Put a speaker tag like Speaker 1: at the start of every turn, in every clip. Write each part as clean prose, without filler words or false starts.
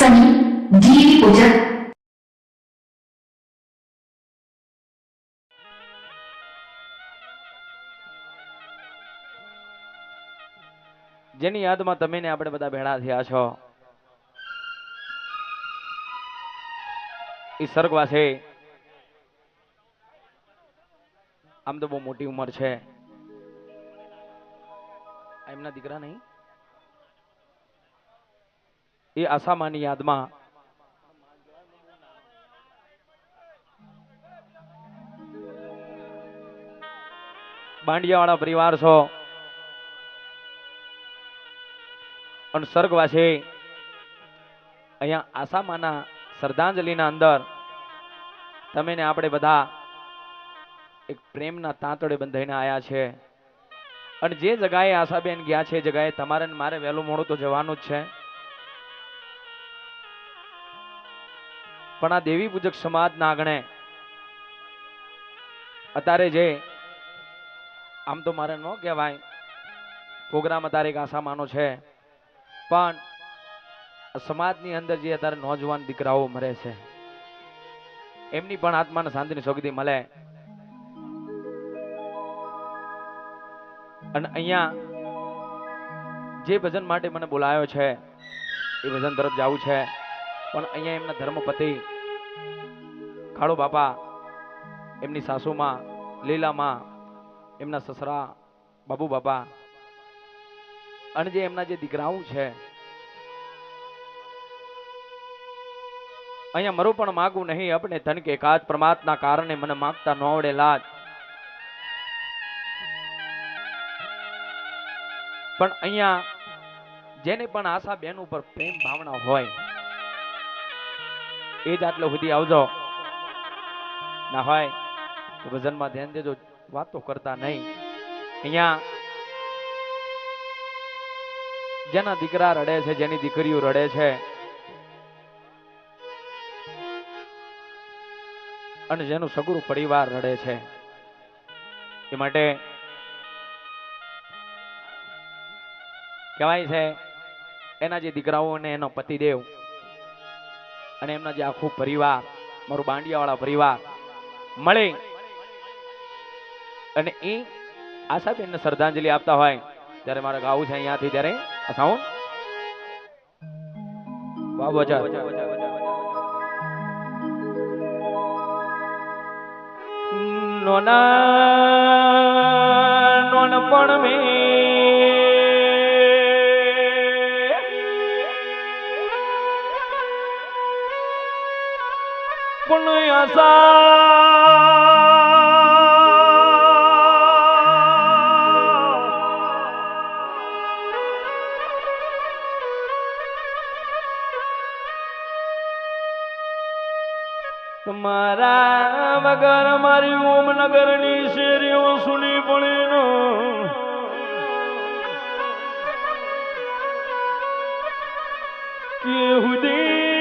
Speaker 1: સની જીવી પૂજક
Speaker 2: જેની યાદમાં તમે ને આપણે બધા ભેળા થયા છો એ સ્વર્ગવાસી આમ તો બહુ મોટી ઉંમર છે એમના દીકરા નહીં એ આસામાની યાદમાં બાંડિયાવાળા પરિવાર છો અને સ્વર્ગવાસી અહીંયા આસામાના શ્રદ્ધાંજલિના અંદર તમે ને આપણે બધા એક પ્રેમના તાંતડે બંધાઈને આયા છે અને જે જગાએ આશાબેન ગયા છે જગાએ તમારે ને મારે વહેલું મોડું તો જવાનું જ છે પણ આ દેવી પૂજક સમાજના આંગણે અત્યારે જે આમ તો મારે ન કહેવાય પ્રોગ્રામ અત્યારે એક આસામાનો છે પણ સમાજની અંદર જે અત્યારે નોજવાન દીકરાઓ મરે છે એમની પણ આત્માને શાંતિની શોગદી મળે અને અહીંયા જે ભજન માટે મને બોલાયો છે એ ભજન તરફ જવું છે પણ અહીંયા એમના ધર્મપતિ કાળુ બાપા એમની સાસુમાં લીલામાં એમના સસરા બાબુ બાપા અને જે એમના જે દીકરાઓ છે અહીંયા મારું પણ માગું નહીં આપણે ધન કે કાજ પરમાત્મા કારણે મને માગતા ન આવડે લાજ પણ અહીંયા જેને પણ આશા બેન ઉપર પ્રેમ ભાવના હોય એ જ આટલે સુધી આવજો ના હોય તો ભજનમાં ધ્યાન દેજો વાતો કરતા નહીં અહીંયા જેના દીકરા રડે છે જેની દીકરીઓ રડે છે અને જેનું સગું પરિવાર રડે છે એ માટે કહેવાય છે એના જે દીકરાઓ અને એનો પતિદેવ અને એમના જે આખું પરિવાર મારું બાંડિયાવાળા પરિવાર મળે અને એ આશાબેનને શ્રદ્ધાંજલિ આપતા હોય ત્યારે મારે ગાવું છે અહીંયાથી ત્યારે આ સાઉન્ડ વાહ બજા નોના નોનપણ મે પણ તમારા વગર મારી ઓમનગરની શેરીઓ સુની પડીનો કે હુદી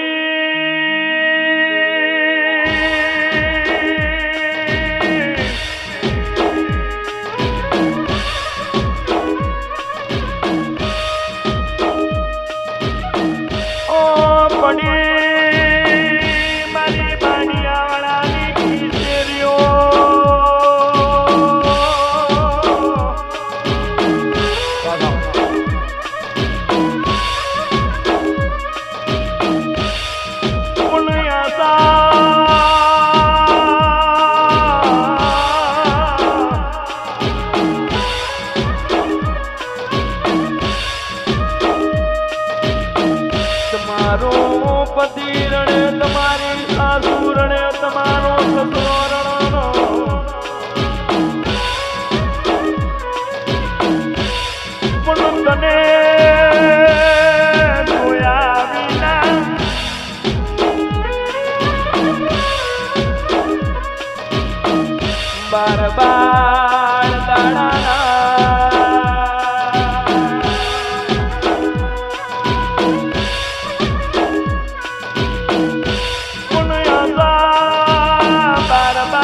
Speaker 2: પતિ રણે તમારી સાસુ રણે તમારો સસરો રણનો પણ તને જોયા વિના બાર બાર દાડાના બાર બાર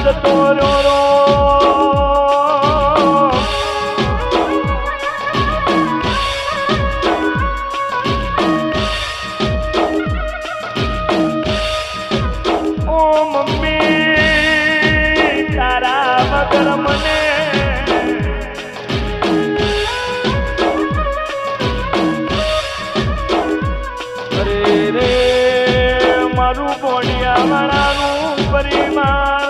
Speaker 2: જતો રહ્યો ઓ મમ્મી તારા વગર મને અરે રે મારું બોડિયા વાળાનું પરિમાણ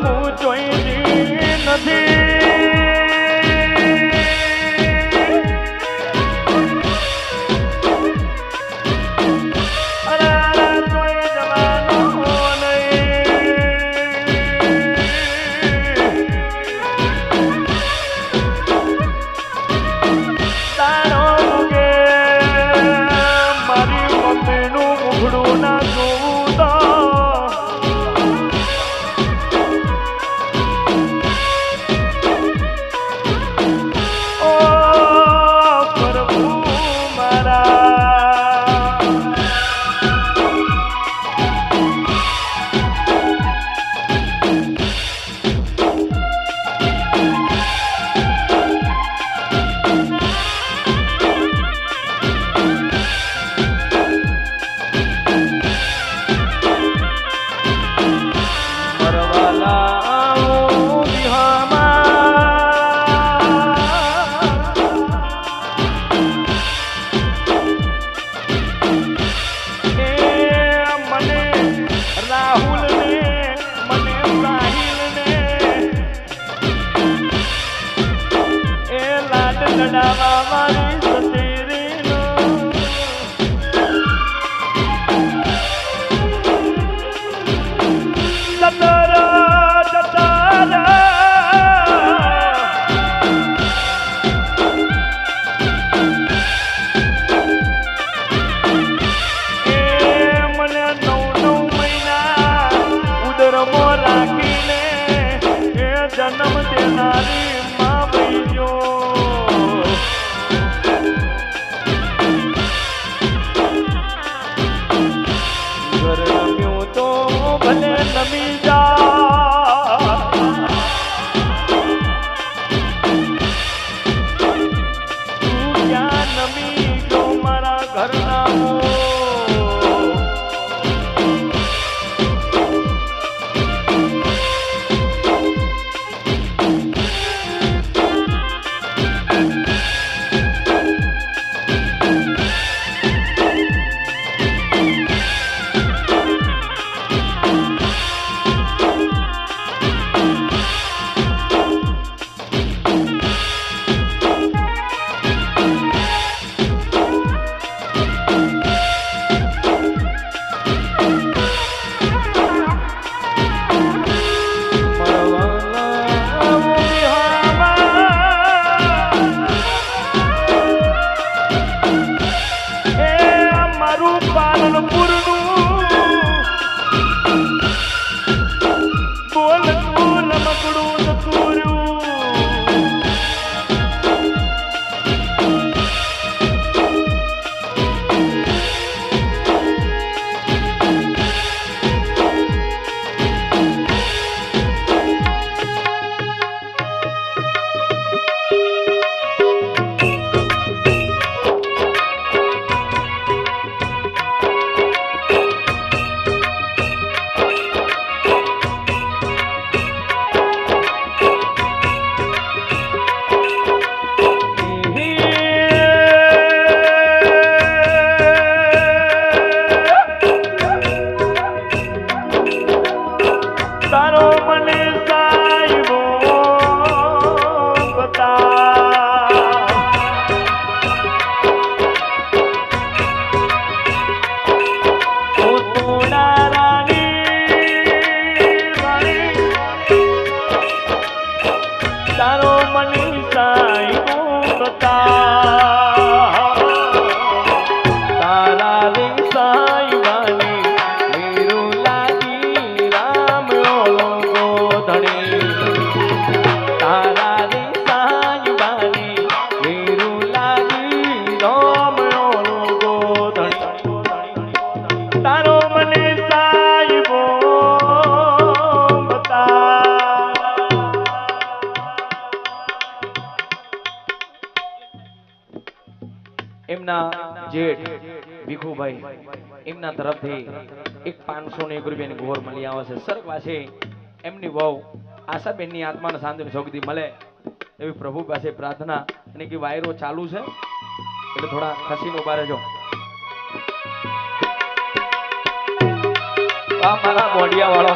Speaker 2: હું જોઈ નથી જન્મ દેનારી માં ભાઈઓ ઘર રમ્યું તો ભલે નમી જા તું ક્યાં નમી ગયો મારા ઘરના
Speaker 3: તારો મને સાહેબો
Speaker 2: એમના જેઠ ભીખુભાઈ એમના તરફથી એક 501 રૂપિયાની ગોર મળી આવે છે. સ્વર્ગવાસી એમની વહુ આશાબેનની આત્માને શાંતિ શોકતી મળે એવી પ્રભુ પાસે પ્રાર્થના. અને કે વાયરો ચાલુ છે એટલે થોડા ખસીને ઉભા રહેજો. આ મારા બોડિયા વાળો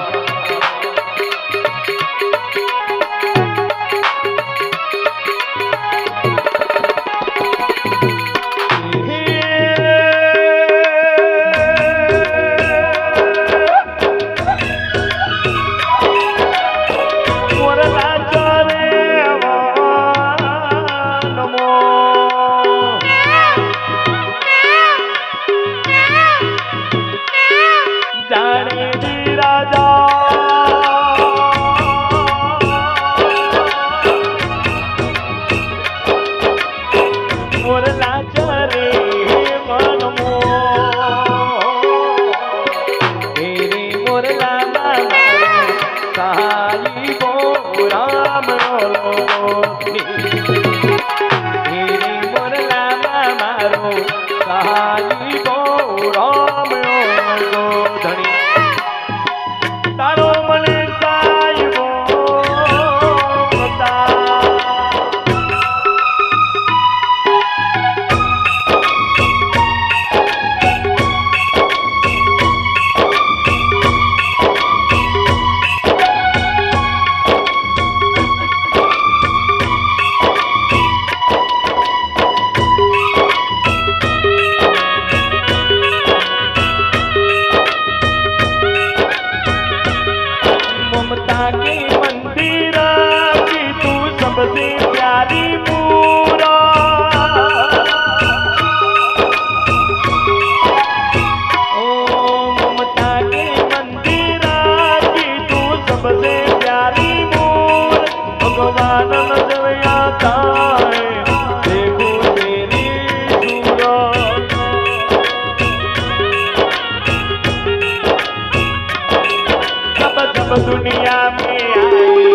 Speaker 3: दुनिया में आई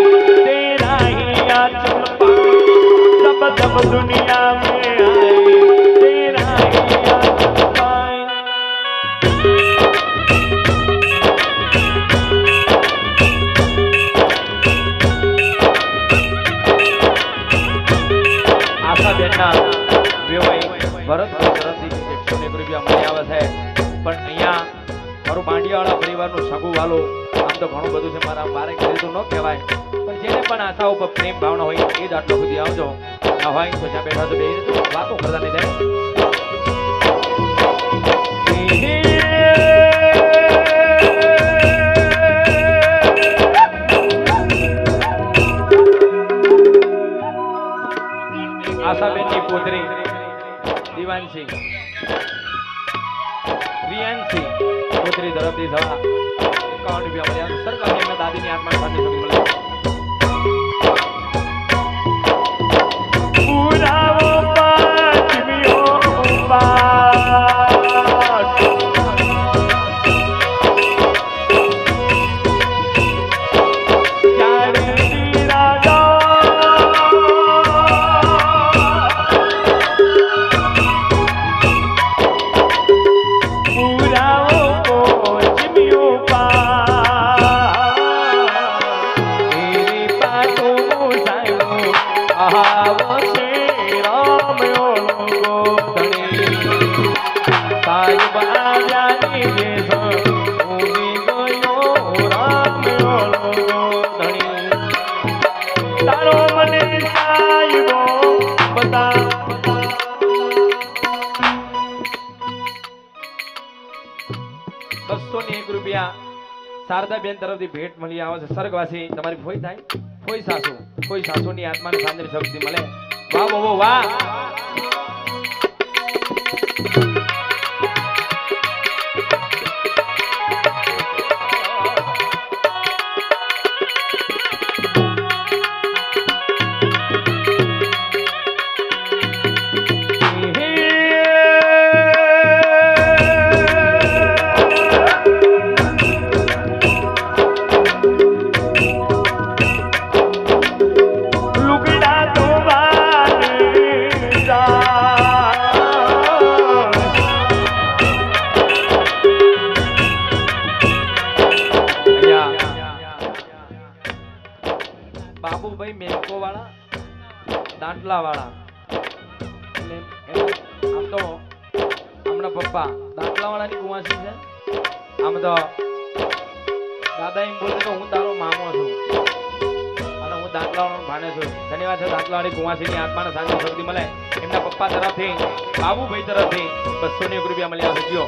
Speaker 3: तेरा ही आंचल पाए, सब दुनिया में आई तेरा ही आंचल पाए।
Speaker 2: આશા બેનના વેવાઈ ભરત તરફથી 101 રૂપિયા મળી આવે છે. પણ અહીંયા મારું બાંડિયાવાળા પરિવારનું સગું વાલો આમ તો ઘણું બધું છે, મારા બારે કીધું ન કહેવાય, પણ જેને પણ આશા ઉપર પ્રેમ ભાવના હોય એ જ આટલો સુધી આવજો. ના હોય તો જ્યાં બેઠા તો બે વાતો કરતા નહીં જાય. આશાબેનની પુત્રી દિવાનસિંહ રિયાનસિંહ પુત્રી તરફથી થવા 51 રૂપિયા મળ્યા. સરકાર એમના દાદીની આત્મા સાથે સગી મળે.
Speaker 3: પુરાવો પાછવીઓ પાછ જાણી રાજા તારો મને સાહેબો બતા.
Speaker 2: 201 રૂપિયા શારદાબેન તરફથી ભેટ મળી આવે છે. સ્વર્ગવાસી તમારી ફોઈ થાય, ફોઈ સાસુની આત્માને શાંતિ શક્તિ મળે. વાહ બાબો વાહ. ભાઈ મેકો વાળા દાંટલા વાળા એટલે આમ તો હમણાં પપ્પા દાંટલા વાળાની કુંવાસી છે આમ તો દાદા એમ બોલે તો હું તારો મામો છું અને હું દાંટલા વાળાનો ભાણે છું ધન્યવાદ છે દાંટલા વાળી કુંવાસીની આત્માને શાંતિ શક્તિ મળે એમના પપ્પા તરફથી બાબુભાઈ તરફથી 201 રૂપિયા મળ્યા છે જીઓ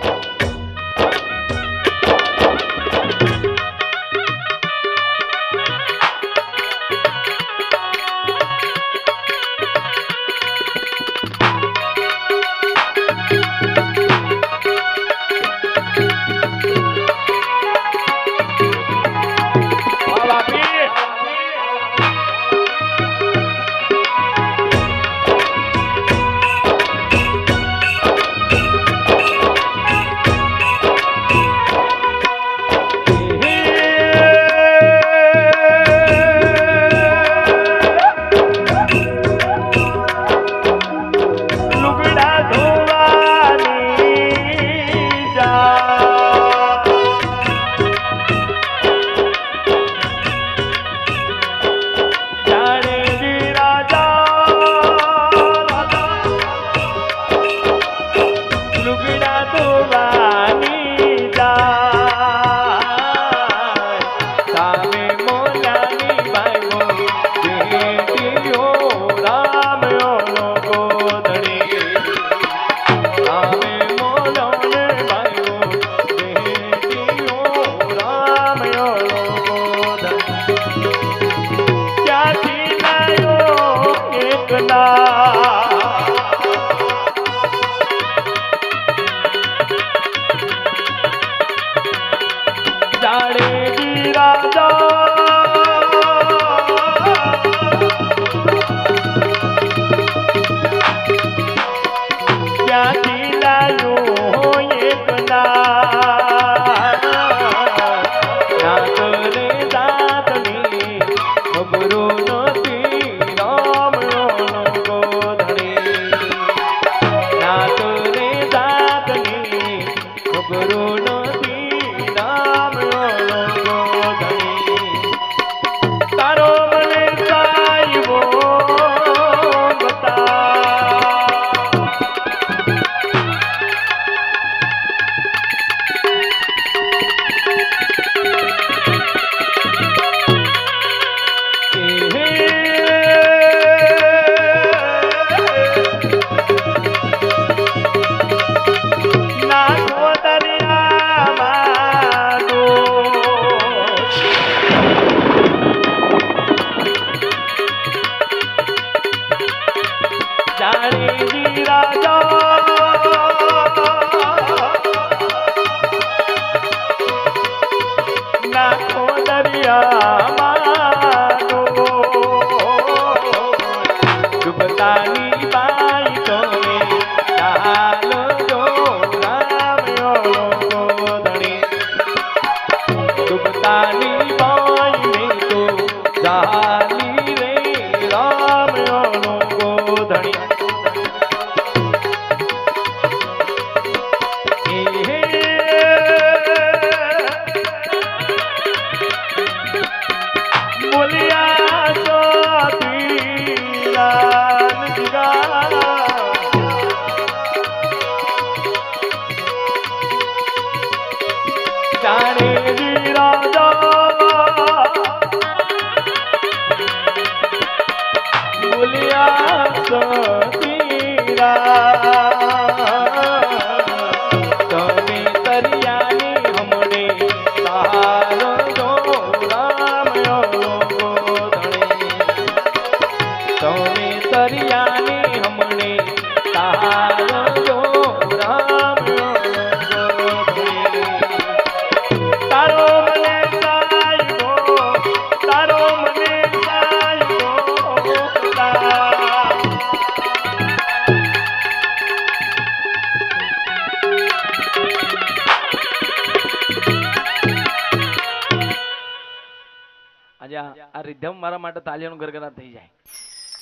Speaker 2: આ રિધમ મારા માટે તાલીઓનું ગરગરા થઈ જાય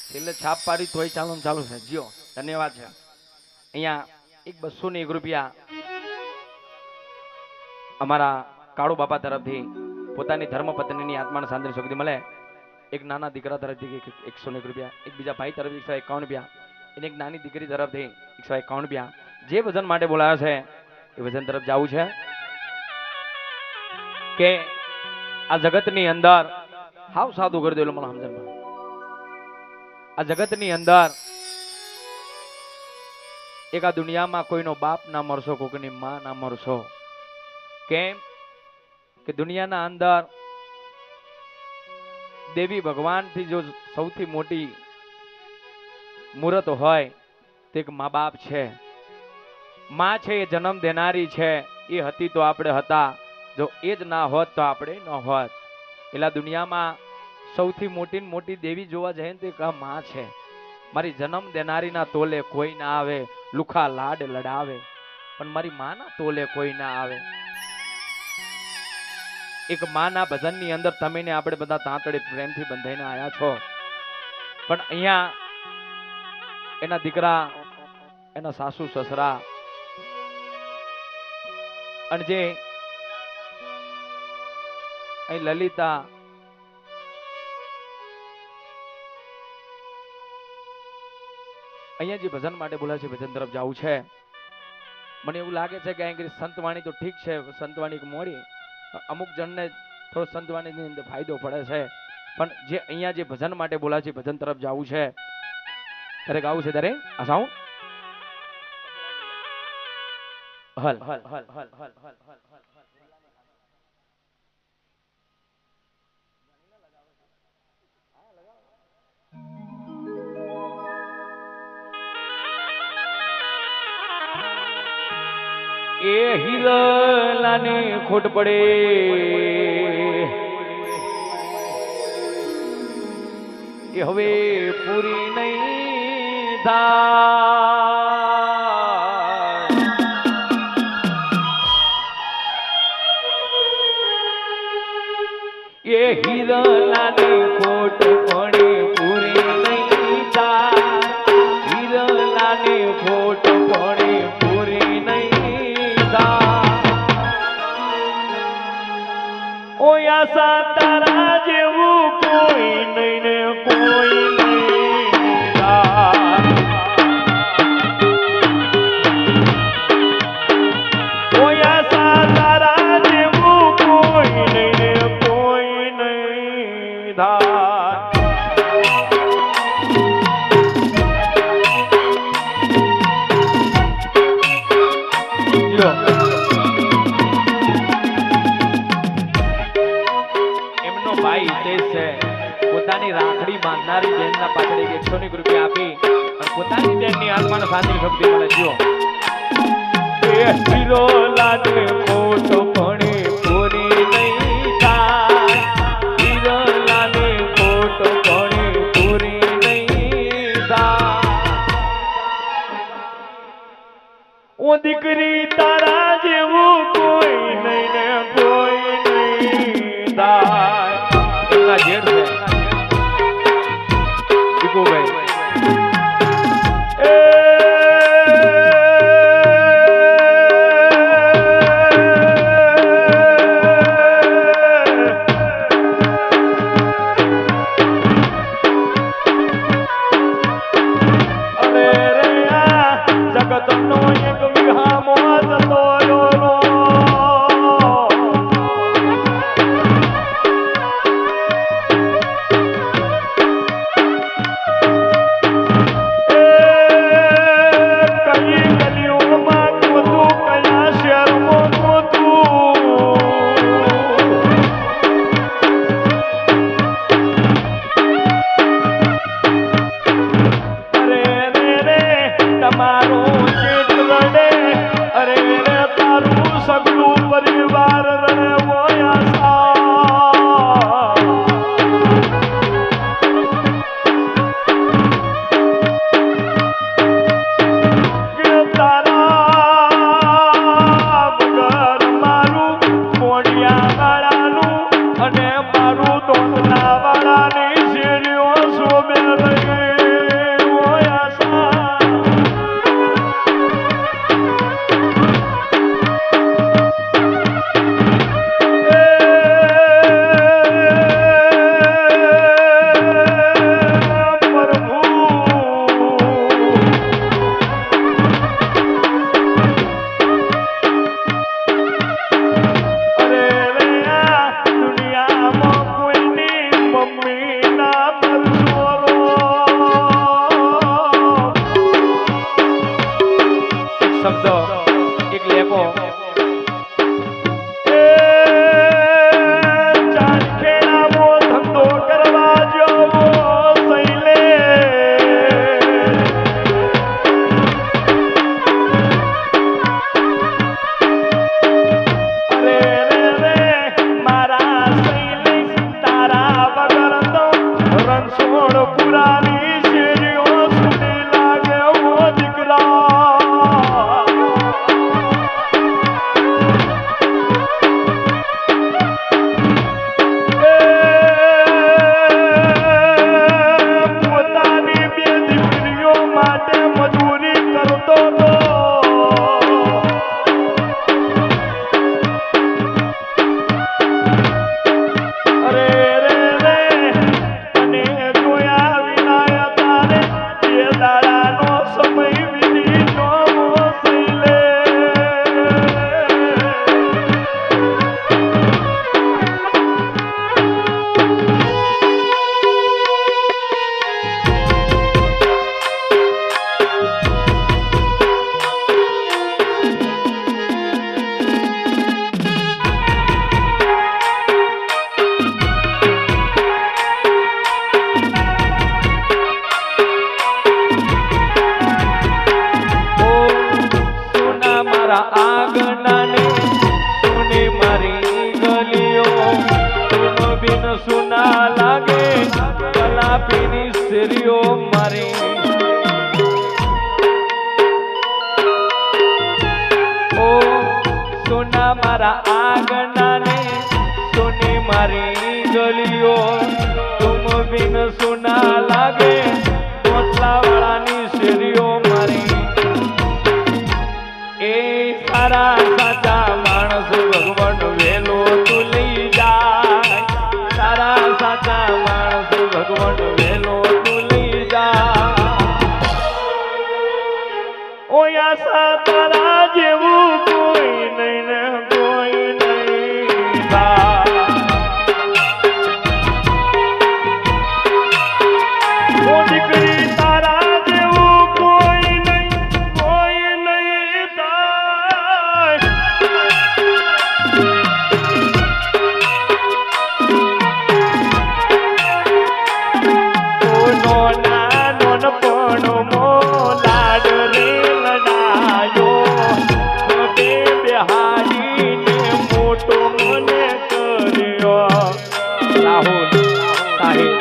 Speaker 2: છેલ્લે છાપ પાડી તોય ચાલુ ને ચાલુ છે જીઓ ધન્યવાદ છે અહીંયા એક 201 રૂપિયા અમારા કાળુ બાપા તરફથી પોતાની ધર્મપત્નીની આત્માને શાંતિ શક્તિ મળે એક નાના દીકરા તરફથી 101 રૂપિયા, એક બીજા ભાઈ તરફથી 151 રૂપિયા, અને એક નાની દીકરી તરફથી 151 રૂપિયા. જે ભજન માટે બોલાયો છે એ ભજન તરફ જવું છે કે આ જગતની અંદર હાવ સાદું કરી દેલું મને સમજણ. આ જગતની અંદર એક આ દુનિયામાં કોઈનો બાપ ના મરશો, કોઈની માં ના મરશો. કેમ કે દુનિયાના અંદર દેવી ભગવાન થી જો સૌથી મોટી મૂર્ત હોય તે એક મા બાપ છે. માં છે એ જન્મ દેનારી છે. એ હતી તો આપણે હતા, જો એ જ ના હોત તો આપણે ન હોત. એટલે દુનિયામાં સૌથી મોટી દેવી જોવા જાય ને તો માં છે. મારી જન્મ દેનારી ના તોલે કોઈ ના આવે, લુખા લાડ લડાવે, પણ મારી માં ના તોલે કોઈ ના આવે. એક માના ભજનની અંદર તમે ને આપણે બધા તાંતડે પ્રેમથી બંધાઈને આયા છો, પણ અહીંયા એના દીકરા, એના સાસુ સસરા અને જે અહીં લલિતા અહીંયા જે ભજન માટે બોલાય છે ભજન તરફ જવું છે. મને એવું લાગે છે કે અહીં સંતવાણી તો ઠીક છે, સંતવાણી મોડી, અમુક જણને થોડો સંતવાણીની અંદર ફાયદો પડે છે, પણ જે અહીંયા જે ભજન માટે બોલાય છે ભજન તરફ જવું છે ત્યારે ગાવું છે ત્યારે આ સાઉન્ડ હલ હલ હલ હલ હલ હલ હલ એ હિરલાને ખોટ પડે એ હવે પૂરી નહીં થાય. એ હિરલાને ખોટ પડે પૂરી નહીં થાય. હિરલાને ખોટ પડે પૂરી નહીં.
Speaker 3: ઓયા સાતારા જેવું કોઈ નહીં ને કોઈ નહીં. ઓયા સાતારા જેવું કોઈ નહીં ને કોઈ નહીં થાય.
Speaker 2: પોતાની રાખડી બાંધનારી બેનના પાછળ 101 રૂપિયા આપી અને પોતાની બેનની આત્માને શાંતિ શક્તિ મળે. જો
Speaker 3: એ હીરો લાગે ખોટ પડે પૂરી નહીં થાય.
Speaker 2: હીરો લાગે ખોટ પડે પૂરી નહીં થાય.
Speaker 3: ઓ દીકરી તારા જેવું કોઈ નહીં ને કોઈ નહીં થાય.
Speaker 2: એમના જેઠ છે દીકુભાઈ.
Speaker 3: आगना ने सुनी मारी गलियो तुम बिन सुना लागे कोटला वाला नी शेरियो मारी ए सारा साचा मानस भगवान वेलो तू लई जा सारा साचा मानस भगवान वेलो तू लई जा ओ आशा तारा जेवू कोई नहीं ने कोई नहीं था ओ दीकरी तारा जेवू कोई नहीं था ओ नोना नोन पणो मो लाड रे लडायो बे बिहारी ने मोटो मने कर्यो राहुल साहिब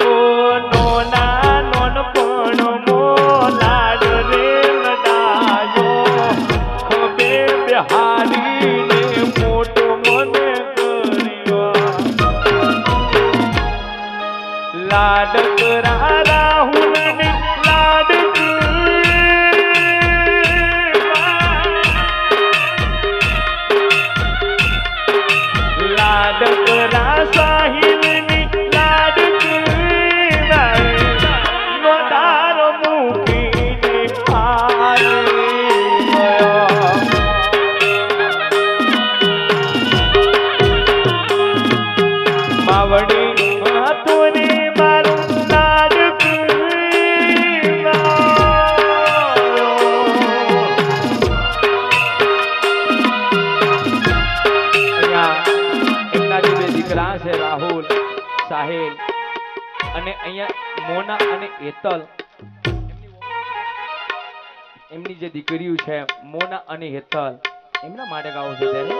Speaker 3: ओ नोना नोन पणो मो लाड रे लडायो बे बिहारी ने मोटो मने कर्यो लाड करा राहुल ने लाड लाड करा साहिल ने लाड नोदार मुखी ने हारे मावड़ी तोने मारो लाड એમના જે બે દીકરા છે રાહુલ સાહિલ અને અહીંયા મોના અને હેતલ એમની જે દીકરીઓ છે મોના અને હેતલ એમના માટે ગાવું છે ત્યારે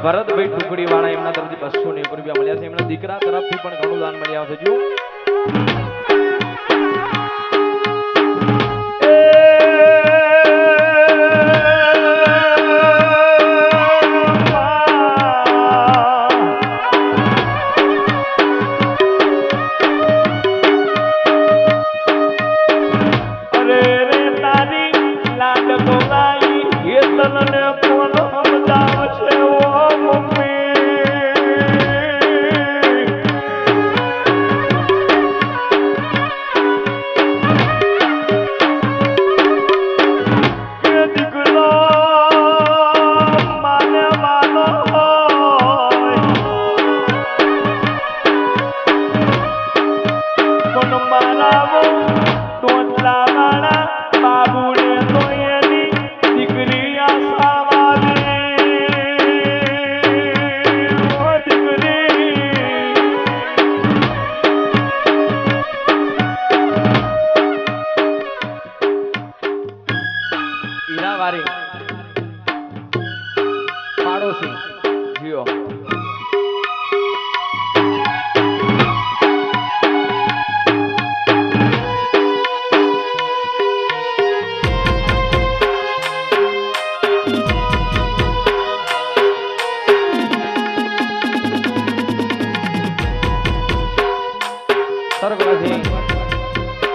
Speaker 3: ભરતભાઈ ટુકડી વાળા એમના તરફથી 201 રૂપિયા મળ્યા છે એમના દીકરા તરફથી પણ ઘણું દાન મળી આવશે જો અરે રે તારી લાડ બોલાઈ એ તનને કોણ સમજાવશે ઓ મમ્મી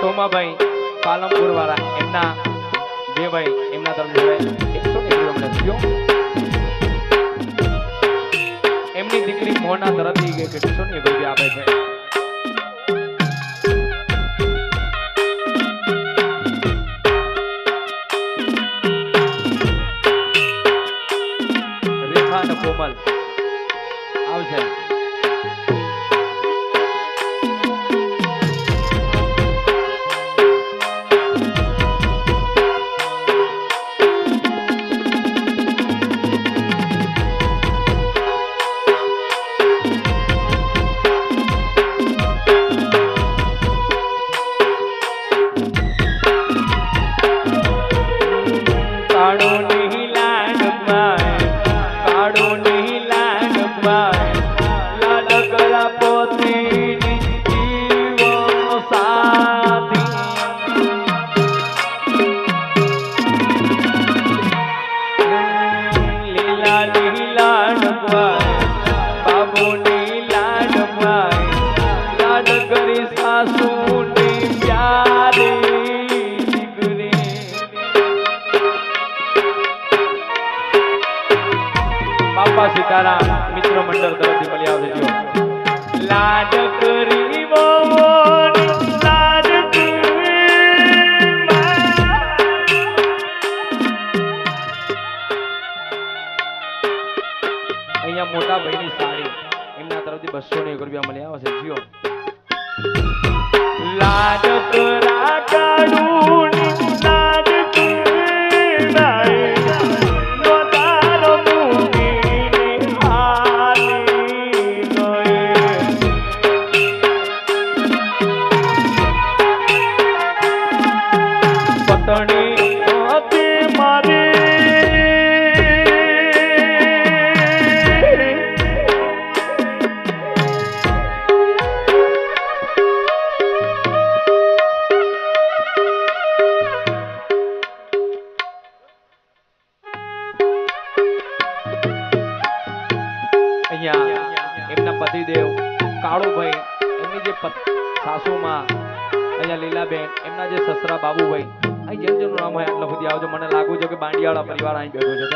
Speaker 3: સોમાભાઈ
Speaker 2: પાલનપુર વાળા એમના બે ભાઈ એમના તરફ 100 અમને થયો. એમની દીકરી મોના તરફથી 100 રૂપિયા આપે છે. રેખા અને કોમલ આવશે. બાપા સીતારામ મિત્ર મંડળ તરફથી મળી આવશે. લાડ કરી બોલ લાડ અહીંયા મોટા ભાઈની સાડી એમના તરફથી 201 રૂપિયા મળી આવશે. જીઓ લાડ કરા કાઢું લાડ એમના પતિદેવ કાળુભાઈ એમની જે સાસુમાં અહીંયા લીલાબેન એમના જે સસરા બાબુભાઈ અહીં જેમ જેનું નામ હોય આટલા સુધી આવજો. મને લાગુ છે કે બાંડિયાળા પરિવાર અહીં બેઠો છે.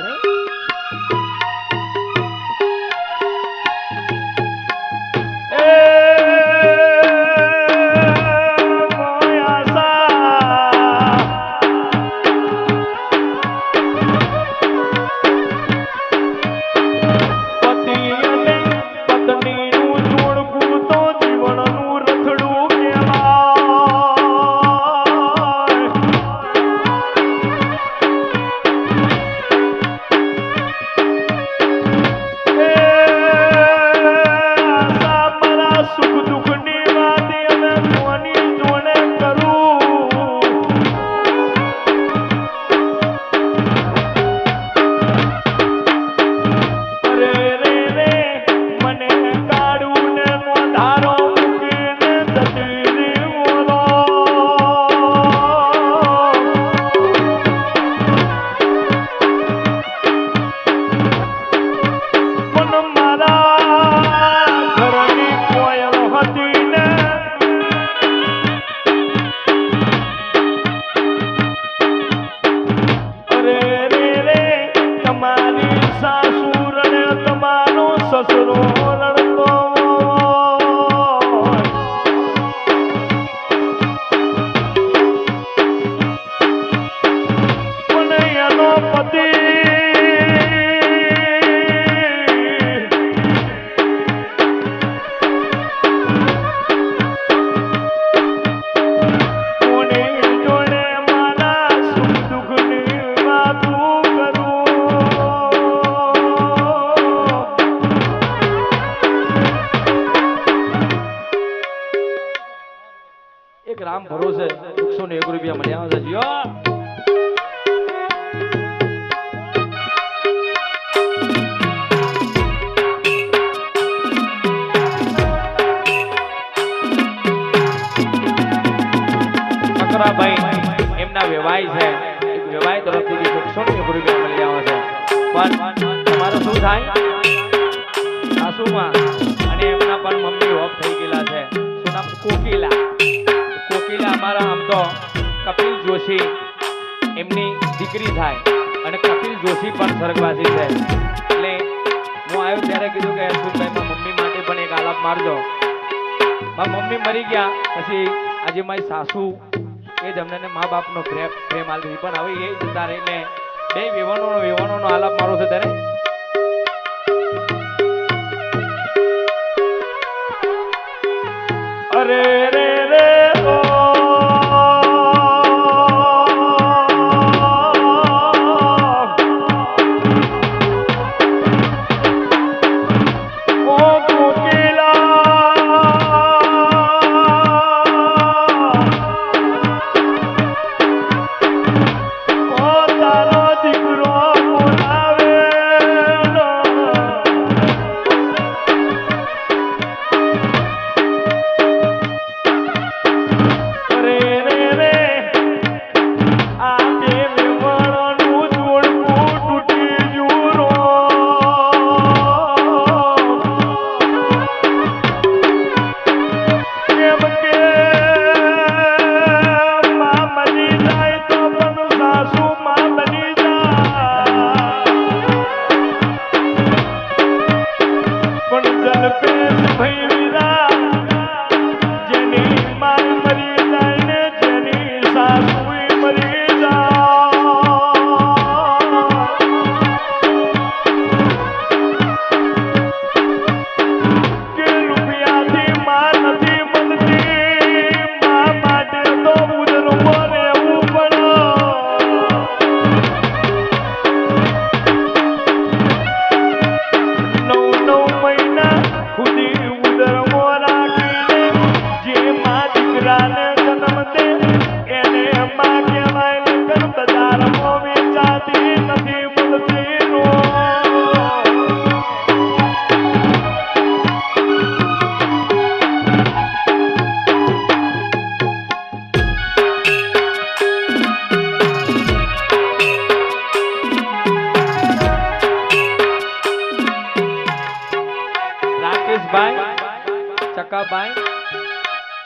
Speaker 2: રામ ભરોસે 101 રૂપિયા મળ્યા છે. જીઓ ભાઈ એમના વેવાય છે, એક વેવાય તરફથી 101 રૂપિયા મળી આવે છે. પણ તમારું શું થાય સાસુમાં અને એમના પણ મમ્મી ઓફ થઈ ગયેલા છે. શું નામ? કોકિલા. કોકિલા અમારા આમ તો કપિલ જોશી એમની દીકરી થાય અને કપિલ જોશી પણ સ્વર્ગવાસી છે એટલે હું આવ્યો ત્યારે કીધું કે અશ્વિનભાઈ મારી મમ્મી માટે પણ એક આલાપ મારજો. મારી મમ્મી મરી ગયા પછી આજે મારી સાસુ એ જ અમને મા બાપનો પ્રેમ આલી પણ હવે એ જતા રહીને બે વેવાણોનો આલાપ મારો છે ત્યારે
Speaker 3: અરે રે રે ઓ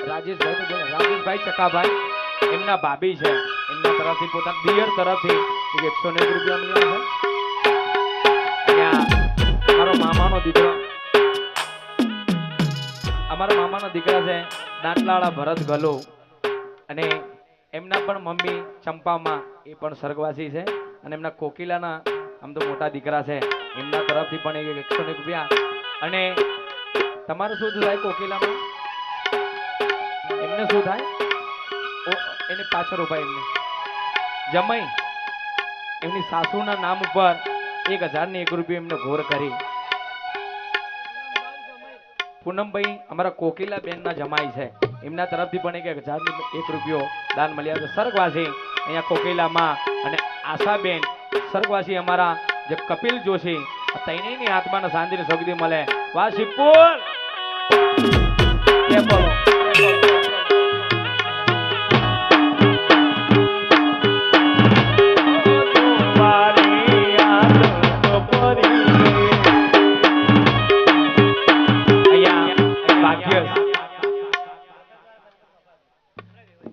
Speaker 2: રાજેશભાઈ ચકાભાઈ એમના ભાભી છે એમના તરફથી પોતાના દિયર તરફથી 190 રૂપિયા મળ્યા છે. અમારો મામાનો દીકરા છે દાંતલાળા ભરત ગલો અને એમના પણ મમ્મી ચંપામાં એ પણ સ્વર્ગવાસી છે અને એમના કોકિલાના આમ તો મોટા દીકરા છે એમના તરફથી પણ 190 રૂપિયા. અને તમારે શું થાય કોકિલામાં એમને શું થાય એની પાછળ ઉભા એમને જમાઈ એમની સાસુના નામ ઉપર 1001 રૂપિયા એમને ઘોર કરી. પૂનમભાઈ અમારા કોકિલા બેન ના જમાઈ છે એમના તરફથી પણ 1001 રૂપિયો દાન મળ્યા છે સ્વર્ગવાસી અહીંયા કોકિલામાં. અને આશાબેન સ્વર્ગવાસી અમારા જે કપિલ જોશી તૈણીની આત્માને શાંતિની સગદી મળે. વાહ શિવપુર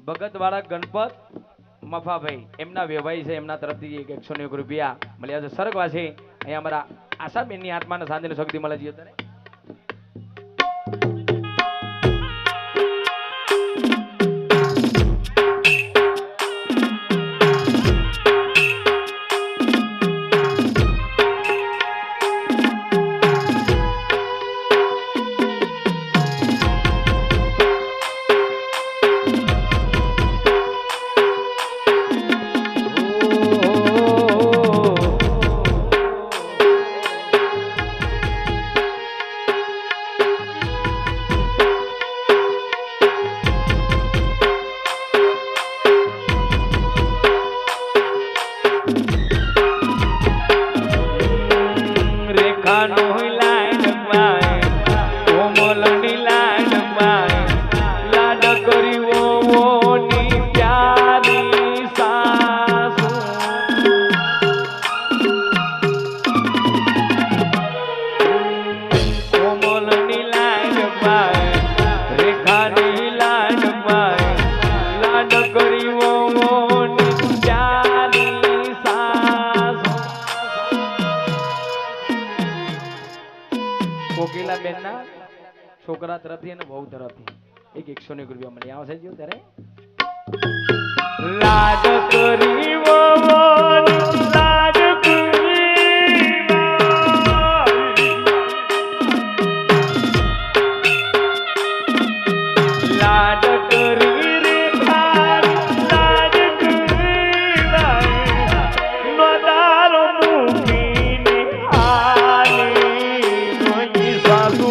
Speaker 2: ભગત વાળા ગણપત મફાભાઈ એમના વેવાઈ છે એમના તરફથી 101 રૂપિયા મળ્યા છે સ્વર્ગવાસી અહીંયા અમારા આશાબેનની આત્માને શાંતિની શક્તિ મળે છે.
Speaker 3: કરી
Speaker 2: છોકરા તરફથી અને વહુ તરફથી એક 101 રૂપિયા મળી આવશે જો ત્યારે
Speaker 3: લાડ કરી વવન લાડ લાડ કરી રે ભાર લાડ કરી નદારો મૂકીને આલી કોઈ સાસુ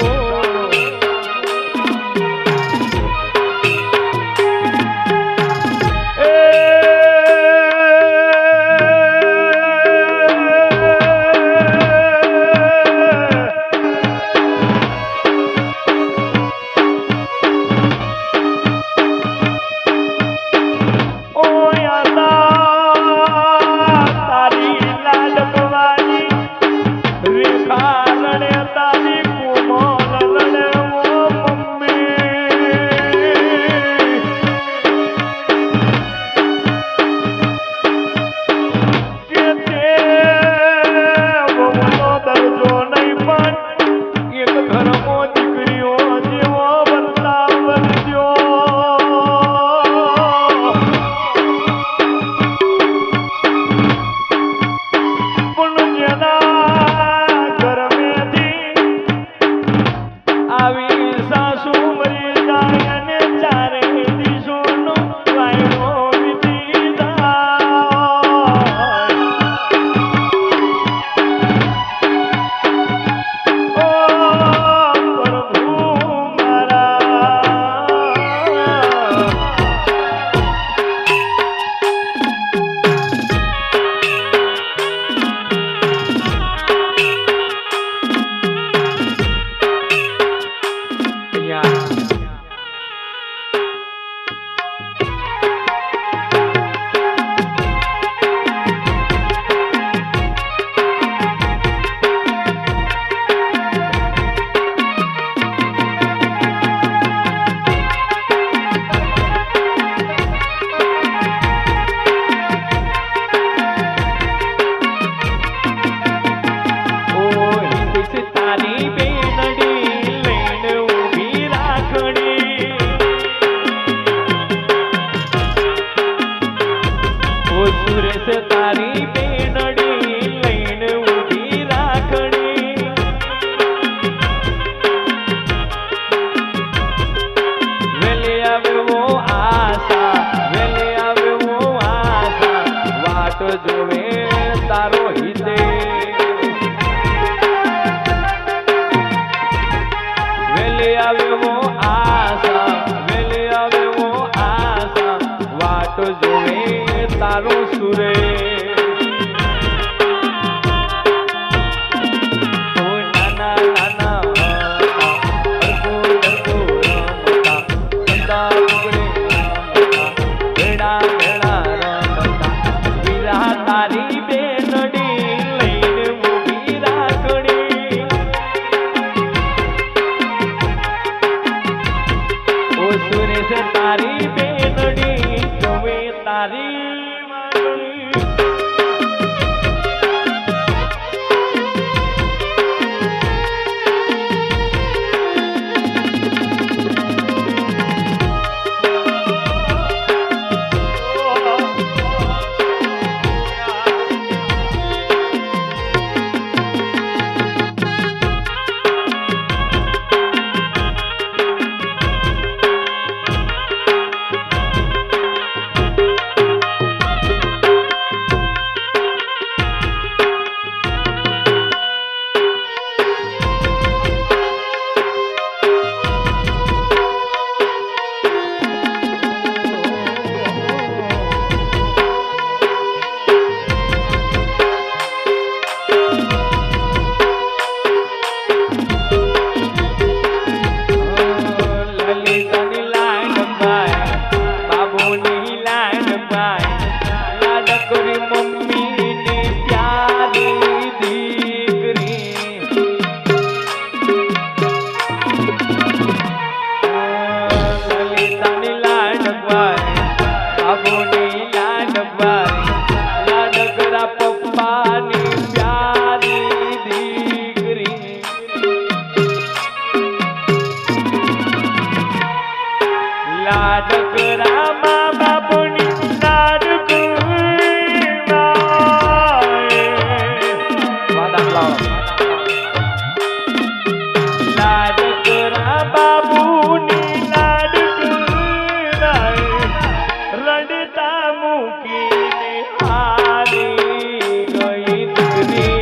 Speaker 3: મૂકીને હારી ગઈ દીકરી.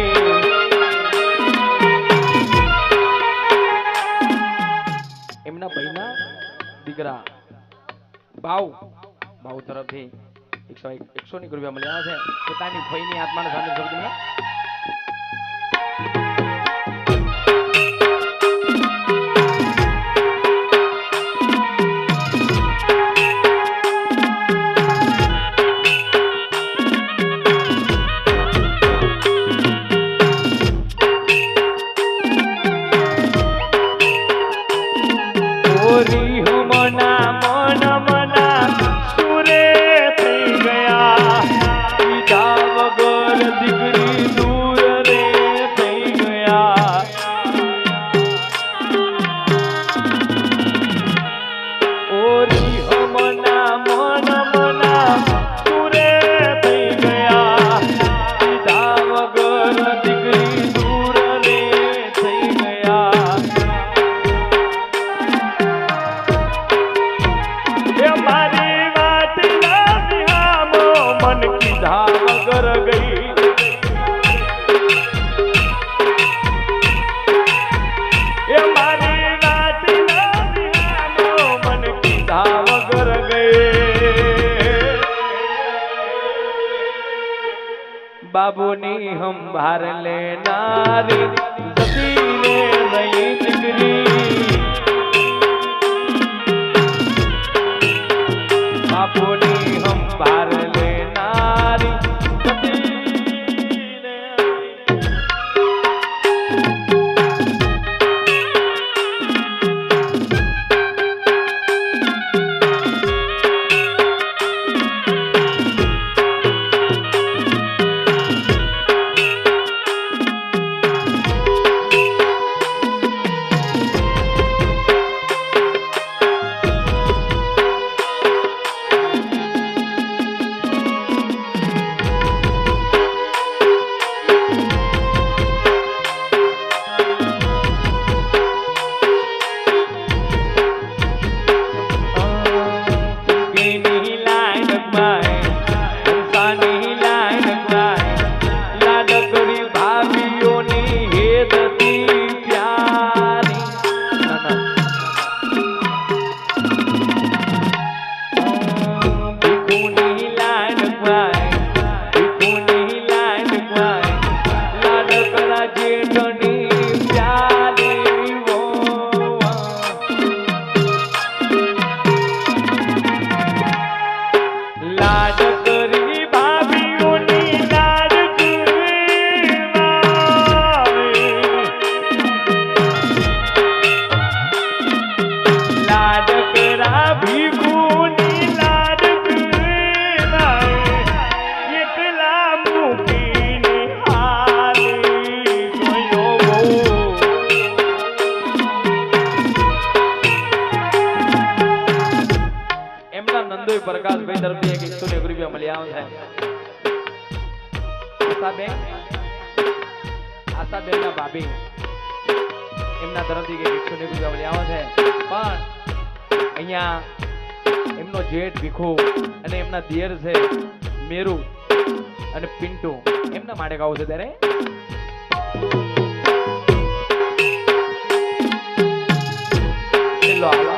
Speaker 2: એમના ભાઈના દીકરા બાઉ તરફથી 101 રૂપિયા મળ્યા છે. પોતાની ફઈની આત્માને સામે શબ્દમાં
Speaker 3: ઓરી હમના મન મના સુરે થઈ ગયા. પીધા વગર દીકરી દૂર રે થઈ ગયા. ઓરી હમના મન મના સુરે થઈ ગયા. પીધા વગર દીકરી દૂર રે થઈ ગયા. એ મારી વાત ના નિહામો મન કીધા વગર ગઈ. એ મારી વાત ના નિહામો મન કીધા વગર ગઈ. બાબુની સંભાર લેનારી જતી રે રહી દીકરી. બાપુની સંભાર લેનારી જતી રે. પ્રકાશભાઈ તરફથી 101 રૂપિયા મળ્યા છે. આશાબેન ના ભાભી એમના તરફથી 101 રૂપિયા મળ્યા છે. પણ અહીંયા એમનો જેઠ ભીખુ અને એમના દિયર છે મેરુ અને પિન્ટુ એમના માટે ગાવું છે ત્યારે લો આવો.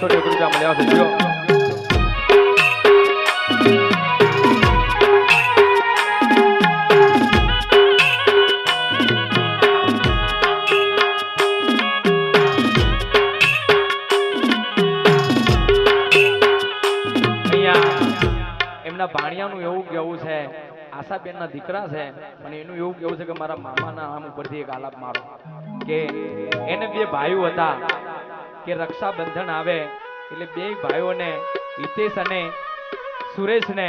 Speaker 2: રૂપિયા મળ્યા છે જો ભાણિયાનું એવું કેવું છે આશાબેન ના દીકરા છે અને એનું એવું કેવું છે કે મારા મામાના નામ ઉપરથી એક આલાપ મારો કે એને બે ભાઈઓ હતા કે રક્ષાબંધન આવે એટલે બે ભાઈઓને હિતેશ અને સુરેશને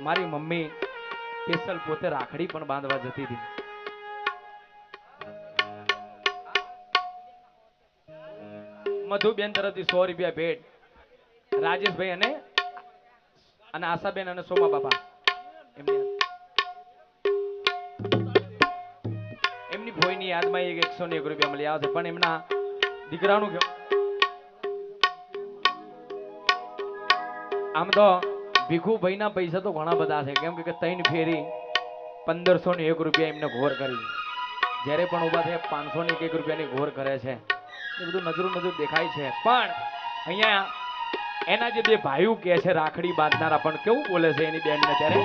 Speaker 2: મારી મમ્મી સ્પેશિયલ પોતે રાખડી પણ બાંધવા જતી હતી. મધુબેન તરફથી 100 રૂપિયા ભેટ રાજેશભાઈ અને આશાબેન અને સોમા બાપા એમની ભોયની યાદમાં 101 રૂપિયા મળી આવે છે. પણ એમના દીકરાનું આમ તો ભીખુભાઈ ના પૈસા તો ઘણા બધા છે કેમ કે 3 ફેરી 1501 રૂપિયા એમને ઘોર કરી જ્યારે પણ ઉભા થયા 501 રૂપિયાની ઘોર કરે છે. એ બધું નજરું દેખાય છે. પણ અહીંયા એના જે બે ભાઈઓ કે છે રાખડી બાંધનારા પણ કેવું બોલે છે એની બેનને ત્યારે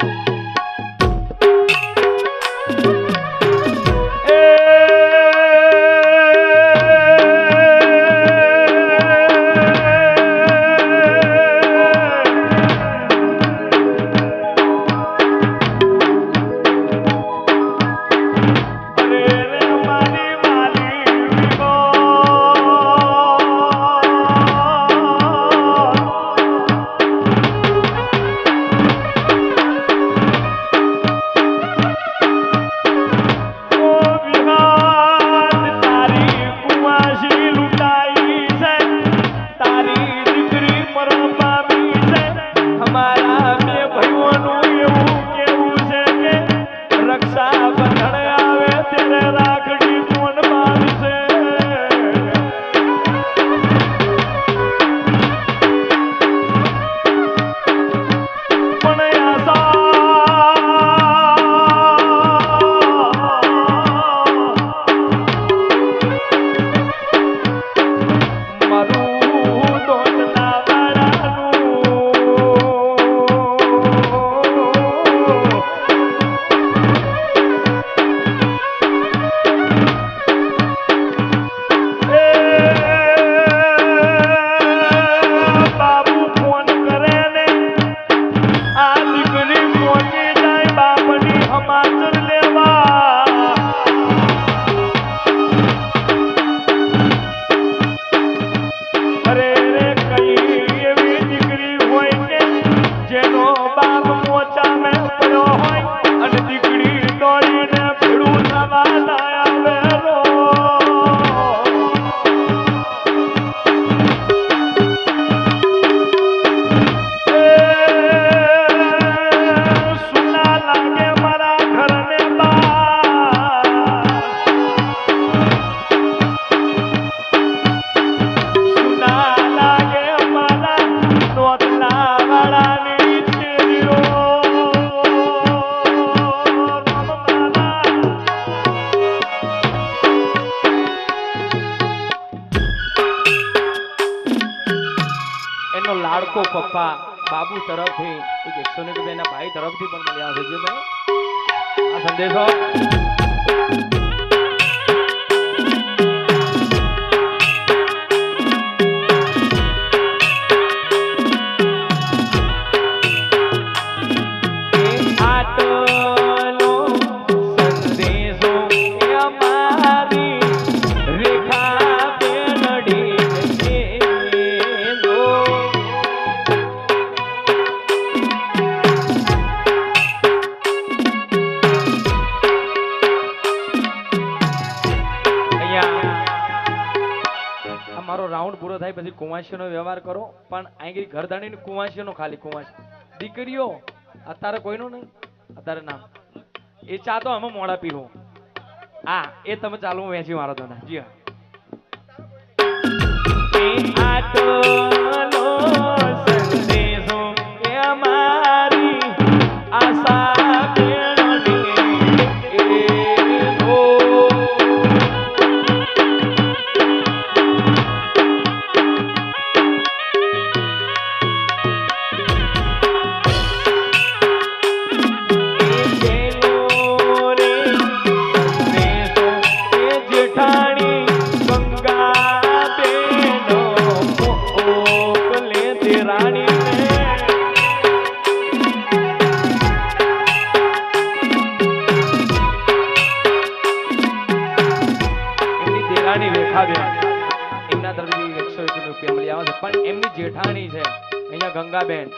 Speaker 2: લાડકો પપ્પા બાબુ તરફથી 101 રૂપિયાના ભાઈ તરફથી પણ મળ્યા છે. જો આ સંદેશો રાઉન્ડ પૂરો થાય પછી કુંવાસીનો વ્યવહાર કરો. પણ અહીં ઘરધાણીની કુંવાસીનો ખાલી કુંવાસી દીકરીઓ અત્યારે કોઈનું નહીં. અત્યારે નામ એ ચા તો અમે મોડા પીવું. હા એ તમે ચાલુ હું વેચી મારો તો ને જી રેખાબેન એમના તરફથી 101 રૂપિયા મળી આવે છે પણ એમની જેઠાણી છે અહીંયા ગંગાબેન